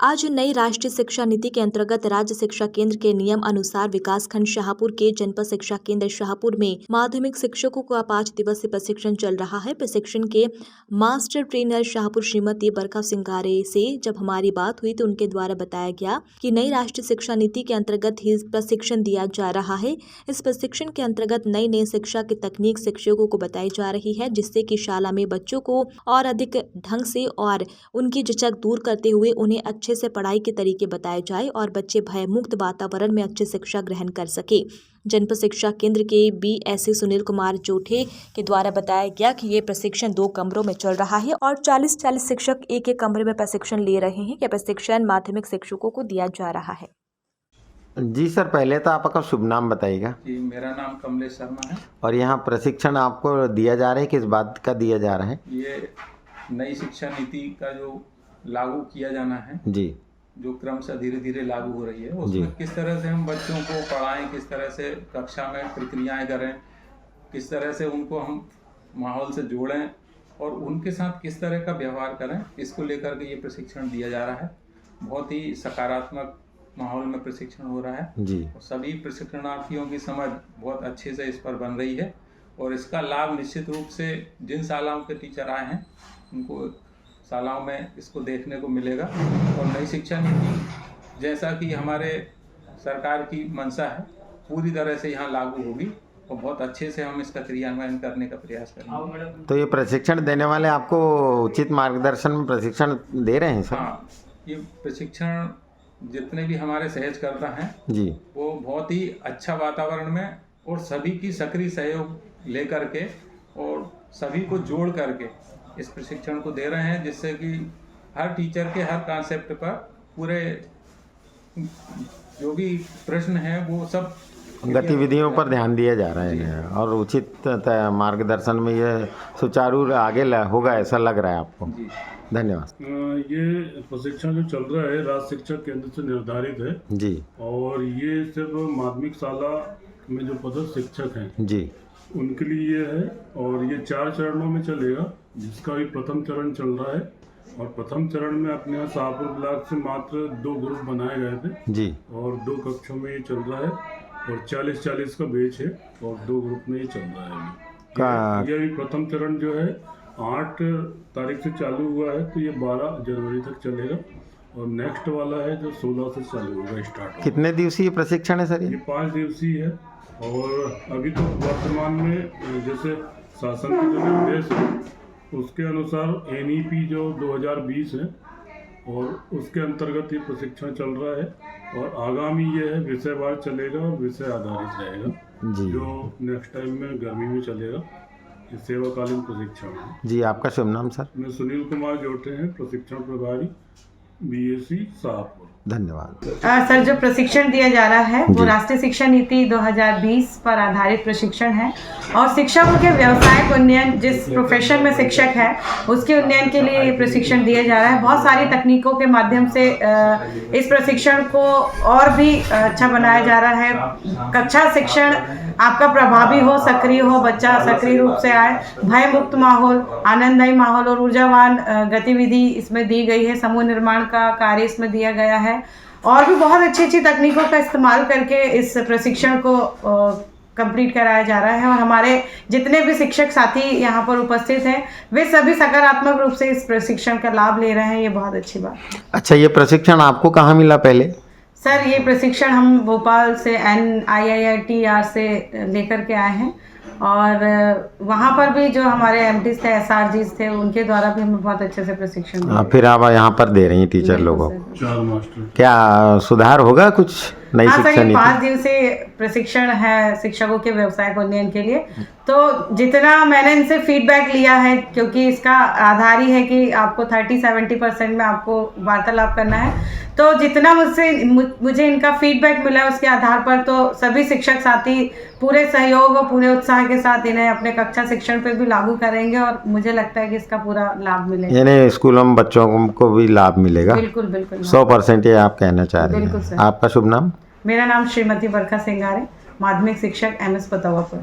आज नई राष्ट्रीय शिक्षा नीति के अंतर्गत राज्य शिक्षा केंद्र के नियम अनुसार विकासखंड शाहपुर के जनपद शिक्षा केंद्र शाहपुर में माध्यमिक शिक्षकों का 5 दिवसीय प्रशिक्षण चल रहा है। प्रशिक्षण के मास्टर ट्रेनर शाहपुर श्रीमती बरखा सिंगारे से जब हमारी बात हुई तो उनके द्वारा बताया गया कि नई राष्ट्रीय शिक्षा नीति के अंतर्गत ही प्रशिक्षण दिया जा रहा है। इस प्रशिक्षण के अंतर्गत नई शिक्षा की तकनीक शिक्षकों को बताई जा रही है, जिससे कि शाला में बच्चों को और अधिक ढंग से और उनकी झिझक दूर करते हुए उन्हें अच्छे से पढ़ाई के तरीके बताए जाए और बच्चे भयमुक्त वातावरण में अच्छी शिक्षा ग्रहण कर सके। जनपद शिक्षा केंद्र के BSc सुनील कुमार जोठे के द्वारा बताया गया कि ये प्रशिक्षण 2 कमरों में चल रहा है और 40 शिक्षक एक कमरे में प्रशिक्षण ले रहे हैं। यह प्रशिक्षण माध्यमिक शिक्षकों को दिया जा रहा है। जी सर, पहले तो आपका शुभ नाम बताइएगा। जी, मेरा नाम कमलेश शर्मा है। और यहाँ प्रशिक्षण आपको दिया जा रहा है, किस बात का दिया जा रहा है? ये नई शिक्षा नीति का जो लागू किया जाना है जी, जो क्रमशः धीरे धीरे लागू हो रही है, उसमें किस तरह से हम बच्चों को पढ़ाएं, किस तरह से कक्षा में प्रक्रियाएं करें, किस तरह से उनको हम माहौल से जोड़ें और उनके साथ किस तरह का व्यवहार करें, इसको लेकर के ये प्रशिक्षण दिया जा रहा है। बहुत ही सकारात्मक माहौल में प्रशिक्षण हो रहा है जी। और सभी प्रशिक्षणार्थियों की समझ बहुत अच्छे से इस पर बन रही है और इसका लाभ निश्चित रूप से जिन शालाओं के टीचर आए हैं उनको शालाओं में इसको देखने को मिलेगा। और नई शिक्षा नीति जैसा कि हमारे सरकार की मंशा है, पूरी तरह से यहाँ लागू होगी और बहुत अच्छे से हम इसका क्रियान्वयन करने का प्रयास करेंगे। तो ये प्रशिक्षण देने वाले आपको उचित मार्गदर्शन में प्रशिक्षण दे रहे हैं सर? हाँ, ये प्रशिक्षण जितने भी हमारे सहजकर्ता हैं जी, वो बहुत ही अच्छा वातावरण में और सभी की सक्रिय सहयोग लेकर के और सभी को जोड़ करके इस प्रशिक्षण को दे रहे हैं, जिससे कि हर टीचर के हर कॉन्सेप्ट पर पूरे जो भी प्रश्न हैं वो सब गतिविधियों पर ध्यान दिया जा रहा है और उचित मार्गदर्शन में ये सुचारू आगे होगा, ऐसा लग रहा है आपको? धन्यवाद। ये प्रशिक्षण जो चल रहा है राज्य शिक्षा केंद्र से निर्धारित है जी, और ये सिर्फ माध्यमिक शाला में जो पदस्थ शिक्षक हैं जी, उनके लिए ये है और ये 4 चरणों में चलेगा, जिसका भी प्रथम चरण चल रहा है। और प्रथम चरण में अपने यहाँ शाहपुर ब्लॉक से मात्र 2 ग्रुप बनाए गए थे जी, और 2 कक्षों में ये चल रहा है और 40-40 का बैच है और 2 ग्रुप में ये चल रहा है। ये भी प्रथम चरण जो है 8 तारीख से चालू हुआ है, तो ये 12 जनवरी तक चलेगा और नेक्स्ट वाला है जो 16 से चालू होगा स्टार्ट। कितने दिवसीय प्रशिक्षण है सर ये 5 दिवसीय है और अभी तो वर्तमान में जैसे शासन के जो निर्देश है उसके अनुसार NEP जो 2020 है और उसके अंतर्गत ये प्रशिक्षण चल रहा है और आगामी ये है विषयवार चलेगा और विषय आधारित रहेगा जी, जो नेक्स्ट टाइम में गर्मी में चलेगा। ये सेवाकालीन प्रशिक्षण है। जी, आपका शुभ नाम सर? मैं सुनील कुमार जोटे हैं, प्रशिक्षण प्रभारी BSc शाहपुर। धन्यवाद। सर, जो प्रशिक्षण दिया जा रहा है वो राष्ट्रीय शिक्षा नीति 2020 पर आधारित प्रशिक्षण है और शिक्षकों के व्यवसायिक उन्नयन, जिस प्रोफेशन में शिक्षक है उसके उन्नयन के लिए ये प्रशिक्षण दिया जा रहा है। बहुत सारी तकनीकों के माध्यम से इस प्रशिक्षण को और भी अच्छा बनाया जा रहा है। कक्षा शिक्षण आपका प्रभावी हो, सक्रिय हो, बच्चा सक्रिय रूप से आए, भय मुक्त माहौल, आनंददायी माहौल और ऊर्जावान गतिविधि इसमें दी गई है। समूह निर्माण का कार्य इसमें दिया गया है और भी बहुत अच्छी तकनीकों का इस्तेमाल करके इस प्रशिक्षण को कंप्लीट कराया जा रहा है और हमारे जितने भी शिक्षक साथी यहाँ पर उपस्थित हैं वे सभी सकारात्मक रूप से इस प्रशिक्षण का लाभ ले रहे हैं। ये बहुत अच्छी बात। अच्छा, ये प्रशिक्षण आपको कहाँ मिला पहले? सर, ये प्रशिक्षण हम भोपाल से NIITR से लेकर के आए हैं और वहाँ पर भी जो हमारे MTs थे, SRGs थे, उनके द्वारा भी हमें बहुत अच्छे से प्रशिक्षण दिया। फिर आप यहाँ पर दे रही हैं टीचर लोगों को। 4 मास्टर। क्या सुधार होगा कुछ नई शिक्षा नीति? 5 दिवसीय प्रशिक्षण है शिक्षकों के व्यवसायिक उन्नयन के लिए। तो जितना मैंने इनसे फीडबैक लिया है, क्योंकि इसका आधार ही है कि आपको 30-70% में आपको वार्तालाप करना है, तो जितना मुझे इनका फीडबैक मिला उसके आधार पर तो सभी शिक्षक साथी पूरे सहयोग और पूरे उत्साह के साथ इन्हें अपने कक्षा शिक्षण पे भी लागू करेंगे और मुझे लगता है कि इसका पूरा लाभ मिलेगा। यानी स्कूलों में बच्चों को भी लाभ मिलेगा? बिल्कुल बिल्कुल, 100% ये आप कहना चाह रहे हैं। आपका शुभ नाम? मेरा नाम श्रीमती बरखा सिंगारे, माध्यमिक शिक्षक MS पतावापुर।